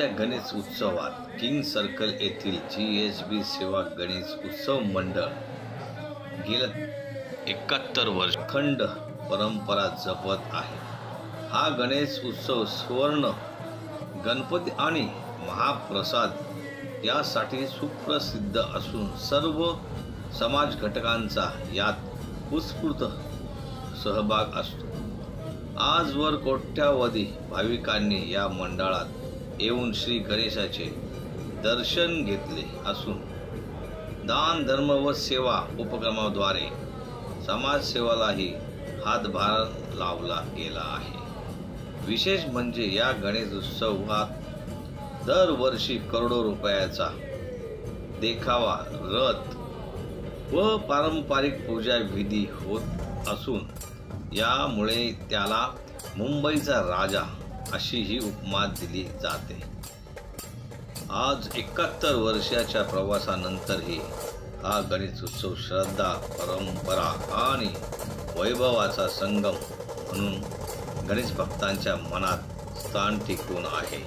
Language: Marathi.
यंदाच्या गणेश उत्सवात किंग सर्कल येथील GSB सेवा गणेश उत्सव मंडळ गेल्या 71 वर्ष अखंड परंपरा जपत आहे। हा गणेश उत्सव सुवर्ण गणपती आणि महाप्रसाद यासाठी सुप्रसिद्ध असून सर्व समाज घटकांचा यात उत्स्फूर्त सहभाग असतो। आजवर कोट्यावधी भाविकांनी या मंडळात येऊन श्री गणेशाचे दर्शन घेतले असून दान धर्म व सेवा उपक्रमाद्वारे समाजसेवालाही हातभार लावला गेला आहे। विशेष म्हणजे या गणेश उत्सवात दरवर्षी करोडो रुपयाचा देखावा, रथ व पारंपरिक पूजा विधी होत असून यामुळे त्याला मुंबईचा राजा अशीही उपमा दिली जाते। आज 71 वर्षाच्या प्रवासानंतरही हा गणेश उत्सव श्रद्धा, परंपरा आणि वैभवाचा संगम म्हणून गणेश भक्तांच्या मनात स्थान टिकून आहे।